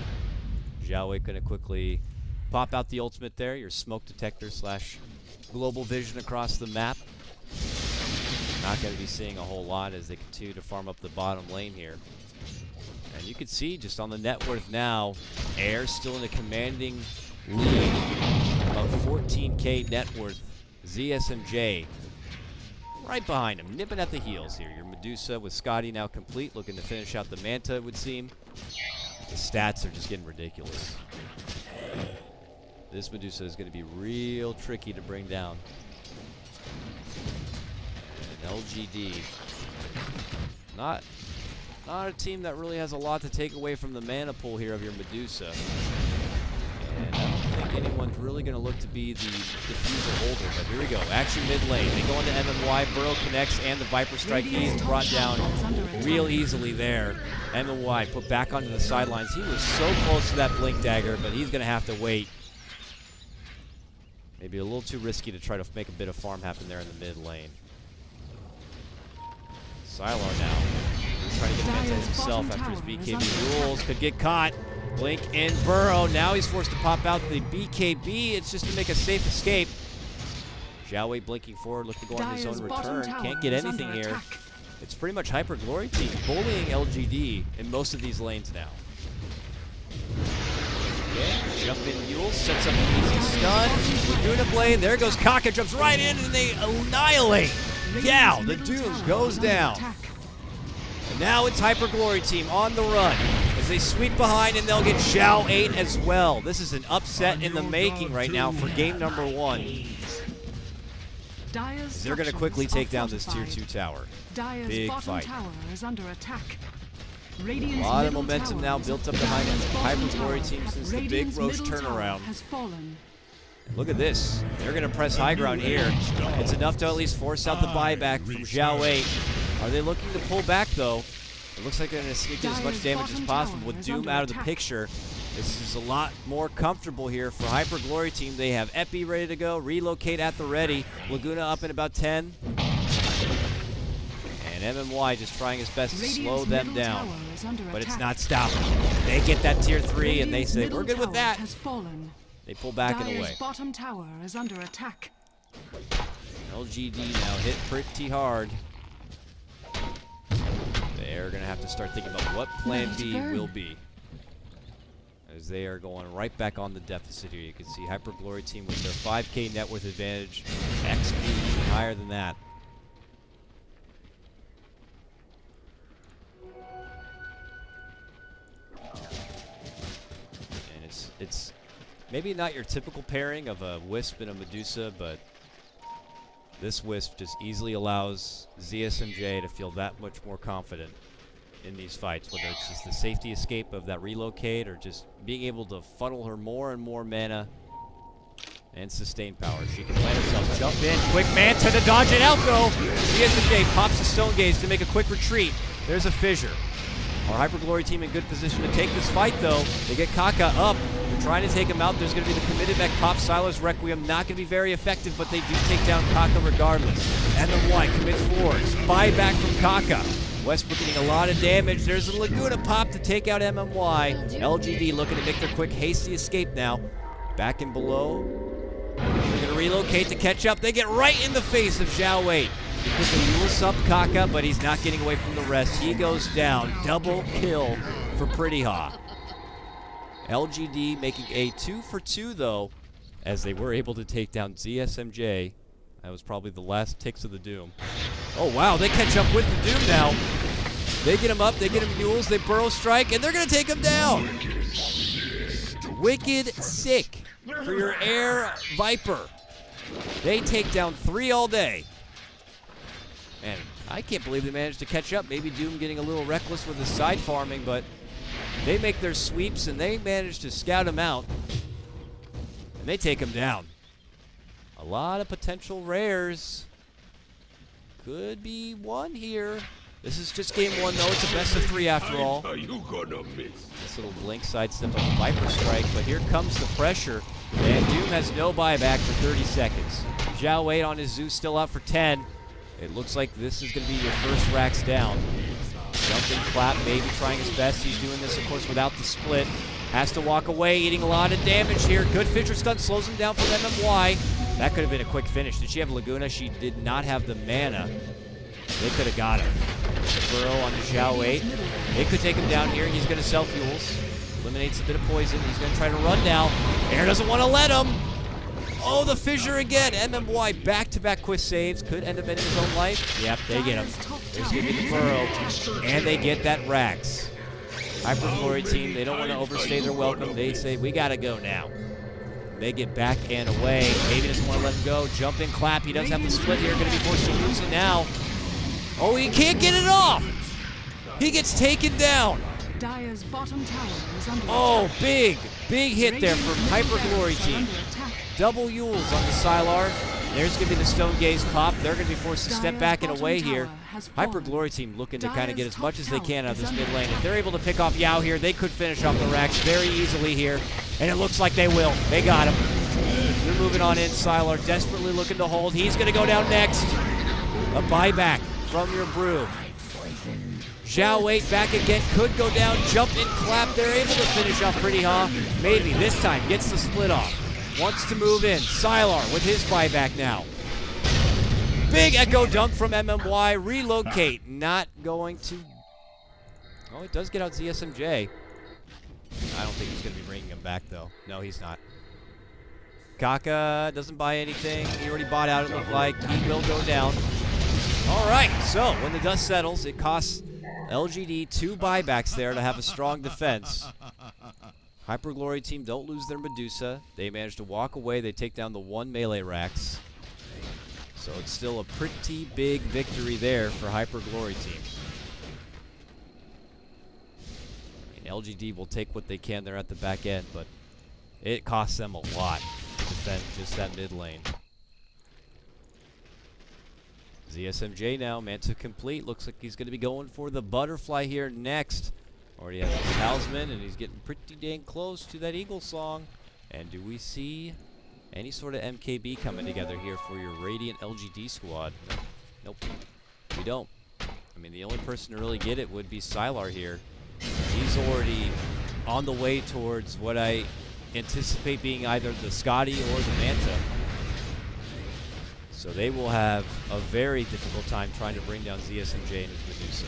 Xiao Wei gonna quickly pop out the ultimate there. Your smoke detector slash global vision across the map. Not gonna be seeing a whole lot as they continue to farm up the bottom lane here. And you can see just on the net worth now, Air still in a commanding lead, about 14K net worth. ZSMJ right behind him, nipping at the heels here. Your Medusa with Scotty now complete, looking to finish out the Manta, it would seem. The stats are just getting ridiculous. This Medusa is going to be real tricky to bring down. And LGD, not a team that really has a lot to take away from the mana pool here of your Medusa. And I don't think anyone's really going to look to be the diffuser holder, but here we go. Action mid lane. They go into MMY. Burrow connects, and the Viper Strike is brought down real easily there. MMY put back onto the sidelines. He was so close to that Blink Dagger, but he's going to have to wait. Maybe a little too risky to try to make a bit of farm happen there in the mid lane. Sylar now. He's trying to get Manta himself after his BKB rules. Could get caught. Blink in Burrow. Now he's forced to pop out the BKB. It's just to make a safe escape. Xiao Wei blinking forward, looking to go on his own return. Can't get anything here. It's pretty much Hyper Glory Team bullying LGD in most of these lanes now. Okay, jump in Yule, sets up an easy stun. Laguna Blade, there goes Kaka, jumps right in and they annihilate. Yeah, the Doom goes down. And now it's Hyper Glory Team on the run as they sweep behind, and they'll get Xiao 8 as well. This is an upset in the making right now for game number 1. They're going to quickly take down this tier 2 tower. Big fight. A lot of momentum now built up behind the Hyper Glory Team since the big Roche turnaround. Look at this. They're going to press high ground here. It's enough to at least force out the buyback from Xiao 8. Are they looking to pull back, though? It looks like they're going to sneak in as much damage as possible with Doom out of the picture. This is a lot more comfortable here for Hyper Glory Team. They have Epi ready to go, relocate at the ready. Laguna up in about 10. And MMY just trying his best to slow them down. But it's not stopping. They get that tier 3 and they say, we're good with that. They pull back and away. Bottom tower is under attack. LGD now hit pretty hard. They're going to have to start thinking about what plan B will be, as they are going right back on the deficit here. You can see Hyper Glory Team with their 5K net worth advantage. XP even higher than that. And it's maybe not your typical pairing of a Wisp and a Medusa, but this Wisp just easily allows ZSMJ to feel that much more confident in these fights, whether it's just the safety escape of that relocate or just being able to funnel her more and more mana and sustain power. She can plant herself, jump in, quick Manta to dodge it, Elko! ZSMJ pops the Stone Gaze to make a quick retreat. There's a fissure. Our Hyper Glory Team in good position to take this fight, though. They get Kaka up. They're trying to take him out. There's going to be the committed back pop. Silas Requiem not going to be very effective, but they do take down Kaka regardless. And then what? Commits forward. Buyback from Kaka. Westbrook getting a lot of damage. There's a Laguna pop to take out MMY. LGD looking to make their quick, hasty escape now. Back and below. They're going to relocate to catch up. They get right in the face of Xiao Wei. He quickly lures up Kaka, but he's not getting away from the rest. He goes down. Double kill for Pretty Ha. LGD making a 2 for 2, though, as they were able to take down ZSMJ. That was probably the last ticks of the Doom. Oh, wow, they catch up with the Doom now. They get him up, they get him mules, they Burrow Strike, and they're going to take him down. Wicked sick for your Air Viper. They take down 3 all day. Man, I can't believe they managed to catch up. Maybe Doom getting a little reckless with his side farming, but they make their sweeps and they manage to scout him out. And they take him down. A lot of potential rares. Could be one here. This is just game 1, though. It's a best of 3 after all. Are you gonna miss? This little blink sidestep of the Viper Strike, but here comes the pressure. And Doom has no buyback for 30 seconds. Zhao Wei on his Zeus still out for 10. It looks like this is going to be your first racks down. Jumping clap, maybe trying his best. He's doing this, of course, without the split. Has to walk away, eating a lot of damage here. Good Fisher Stun slows him down from MMY. That could have been a quick finish. Did she have Laguna? She did not have the mana. They could have got him. Burrow on the Zhao Wei. They could take him down here. He's going to self-fuels. Eliminates a bit of poison. He's going to try to run now. Air doesn't want to let him. Oh, the fissure again. MMY back-to-back quick saves. Could end up ending his own life. Yep, they get him. There's going to be the Burrow. And they get that Rax. Hyper Glory team, they don't want to overstay their welcome. They say, we got to go now. They get back and away. Maybe doesn't want to let him go. Jump in, clap. He does have the split here. Going to be forced to lose it now. Oh, he can't get it off. He gets taken down. Dire's bottom tower is under Oh, big hit there from Hyper Glory team. Double Yules on the Sylar. There's going to be the Stone Gaze pop. They're going to be forced to step back and away here. Hyper Glory team looking to kind of get as much as they can out of this mid lane. If they're able to pick off Yao here, they could finish off the racks very easily here. And it looks like they will. They got him. They're moving on in. Sylar desperately looking to hold. He's going to go down next. A buyback from your Brew. Zhao Wei back again, could go down, jump in, clap. They're able to finish off Pretty Ha. Maybe this time gets the split off. Wants to move in. Sylar with his buyback now. Big echo dunk from MMY. Relocate. Not going to. Oh, it does get out ZSMJ. I don't think he's going to be bringing him back, though. No, he's not. Kaka doesn't buy anything. He already bought out, it looked like. He will go down. All right, so when the dust settles, it costs LGD 2 buybacks there to have a strong defense. Hyper Glory team don't lose their Medusa. They manage to walk away. They take down the 1 melee racks. So it's still a pretty big victory there for Hyper Glory team. And LGD will take what they can there at the back end, but it costs them a lot to defend just that mid lane. ZSMJ now, Manta complete. Looks like he's going to be going for the butterfly here next. Already has his talisman, and he's getting pretty dang close to that Eagle song. And do we see any sort of MKB coming together here for your Radiant LGD squad? Nope, we don't. I mean, the only person to really get it would be Sylar here. He's already on the way towards what I anticipate being either the Scotty or the Manta. So they will have a very difficult time trying to bring down ZSMJ and his Medusa.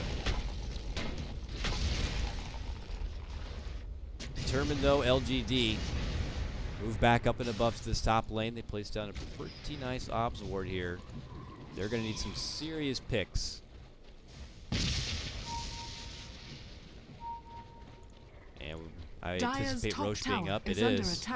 Determined though, LGD move back up and above to this top lane. They place down a pretty nice Obs ward here. They're going to need some serious picks. And I anticipate Roche being up. It is.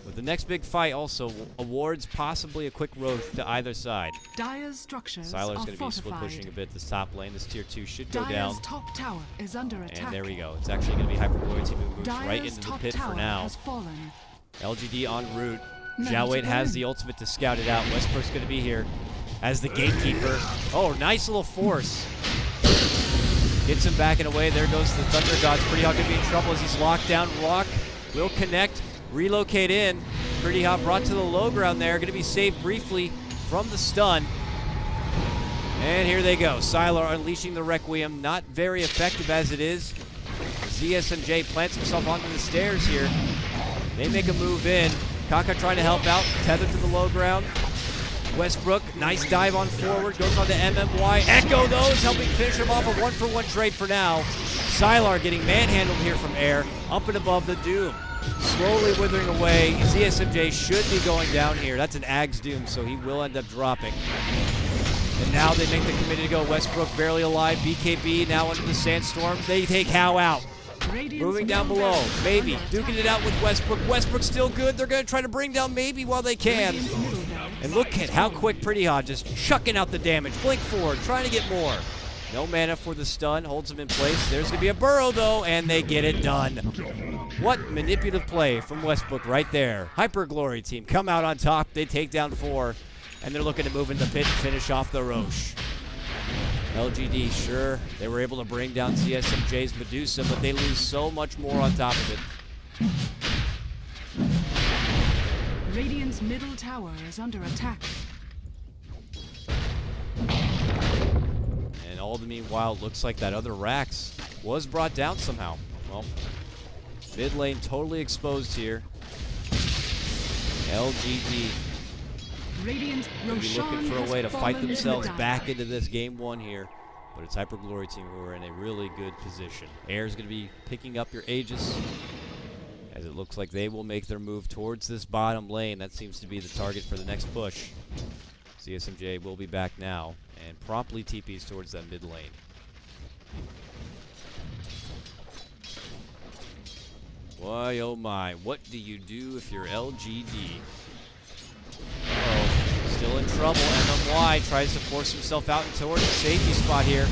With the next big fight also awards possibly a quick Roche to either side. Dire's structures Sylar's are going to be split pushing a bit this top lane. This tier 2 should go down. Dire's top tower is under attack. And there we go. It's actually going to be Hyper Glory team who moves Dire's right into the top pit tower for now. has fallen. LGD en route. No, Zhao Wei it's has good. the ultimate to scout it out. Westbrook's going to be here as the gatekeeper. Oh, nice little force. Gets him back and away. There goes the Thunder Gods. Pretty Hawk going to be in trouble as he's locked down. Rock will connect. Relocate in. Pretty Hot brought to the low ground there. Going to be saved briefly from the stun. And here they go. Sylar unleashing the Requiem. Not very effective as it is. ZSMJ plants himself onto the stairs here. They make a move in. Kaka trying to help out. Tethered to the low ground. Westbrook, nice dive on forward. Goes on to MMY. Echo those, helping finish him off a 1-for-1 trade for now. Sylar getting manhandled here from air. Up and above the Doom. Slowly withering away. ZSMJ should be going down here. That's an Ag's Doom, so he will end up dropping. And now they make the committee to go. Westbrook barely alive. BKB now under the Sandstorm. They take How out. Moving down below. Maybe. Duking it out with Westbrook. Westbrook's still good. They're going to try to bring down Maybe while they can. And look at how quick Pretty Hot just chucking out the damage. Blink forward, trying to get more. No mana for the stun. Holds him in place. There's going to be a Burrow, though, and they get it done. What manipulative play from Westbrook right there. Hyper Glory team come out on top. They take down 4, and they're looking to move in the pit and finish off the Roche. LGD, sure, they were able to bring down CSMJ's Medusa, but they lose so much more on top of it. Radiant's middle tower is under attack. And all the meanwhile, it looks like that other Rax was brought down somehow. Well, mid lane totally exposed here. LGD Radiant's will be looking for a way to fight themselves back. back into this game one here. But it's Hyperglory team who are in a really good position. Air's going to be picking up your Aegis, as it looks like they will make their move towards this bottom lane. That seems to be the target for the next push. CSMJ will be back now and promptly TPs towards that mid lane. Why, oh my, what do you do if you're LGD? Uh-oh, still in trouble. MMY tries to force himself out towards the safety spot here.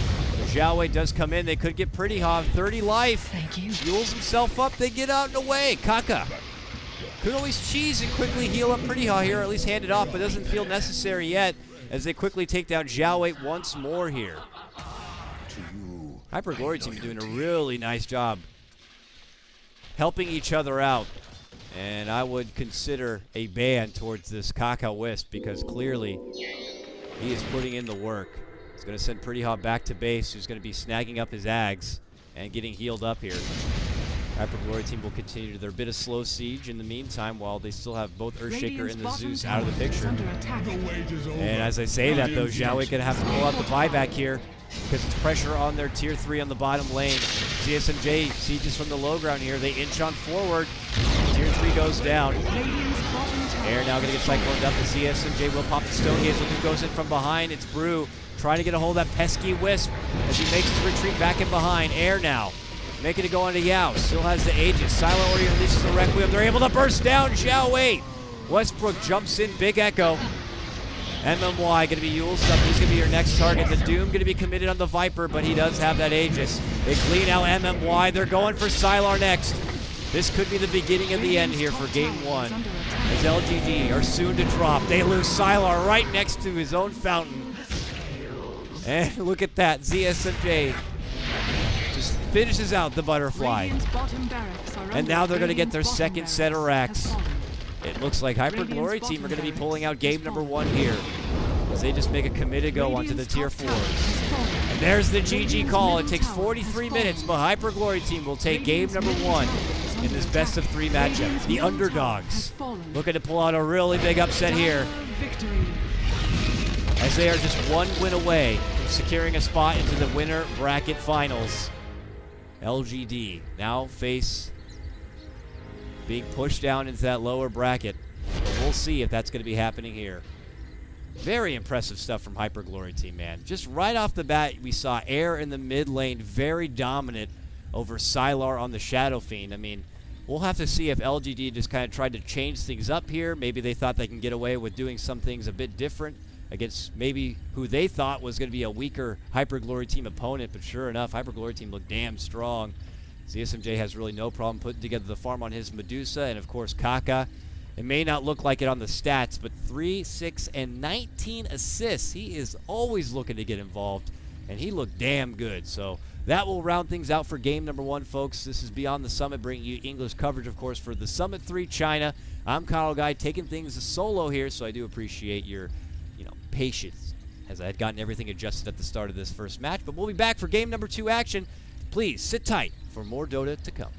Zhao Wei does come in. They could get Pretty Hot. 30 life. Thank you. Fuels himself up. They get out and away. Kaka could always cheese and quickly heal up Pretty Hot here, or at least hand it off, but doesn't feel necessary yet as they quickly take down Zhao Wei once more here. Hyperglory team doing a really nice job helping each other out. And I would consider a ban towards this Kaka Wisp because clearly he is putting in the work. He's going to send Pretty Hot back to base, who's going to be snagging up his Ags and getting healed up here. Hyperglory team will continue their bit of slow siege in the meantime while they still have both Earthshaker and the Zeus out of the picture. And as I say that though, Zhao Wei going to have to pull out the buyback here because it's pressure on their tier 3 on the bottom lane. CSMJ sieges from the low ground here. They inch on forward. Tier 3 goes down. Air now going to get cycloned up. The CSMJ will pop the Stone Gaze. Look who goes in from behind. It's Brew trying to get a hold of that pesky Wisp as he makes his retreat back in behind. Air now making it go onto Yao. Still has the Aegis. Silent Warrior releases the Requiem. They're able to burst down Zhao Wei. Westbrook jumps in. Big Echo. MMY going to be Yulesed up. He's going to be your next target. The Doom going to be committed on the Viper, but he does have that Aegis. They clean out MMY. They're going for Sylar next. This could be the beginning of the end here for game one, as LGD are soon to drop. They lose Sylar right next to his own fountain. And look at that. ZSMJ just finishes out the butterfly. And now they're going to get their second set of racks. It looks like Hyperglory team are going to be pulling out game number 1 here, as they just make a committed go onto the tier 4s. And there's the GG call. It takes 43 minutes, but Hyperglory team will take game number 1 in this best of 3 matchup. The underdogs looking to pull out a really big upset here, as they are just 1 win away from securing a spot into the winner bracket finals. LGD now face being pushed down into that lower bracket. We'll see if that's going to be happening here. Very impressive stuff from Hyperglory team, man. Just right off the bat, we saw Air in the mid lane very dominant over Sylar on the Shadow Fiend. I mean, we'll have to see if LGD just kind of tried to change things up here. Maybe they thought they can get away with doing some things a bit different against maybe who they thought was going to be a weaker Hyperglory team opponent. But sure enough, Hyperglory team looked damn strong. CSMJ has really no problem putting together the farm on his Medusa, and of course Kaka. It may not look like it on the stats, but 3, 6, and 19 assists. He is always looking to get involved, and he looked damn good. So that will round things out for game number 1, folks. This is Beyond the Summit, bringing you English coverage, of course, for the Summit 3 China. I'm KotLGuy, taking things solo here, so I do appreciate your patience, as I had gotten everything adjusted at the start of this first match. But we'll be back for game number 2 action. Please sit tight for more Dota to come.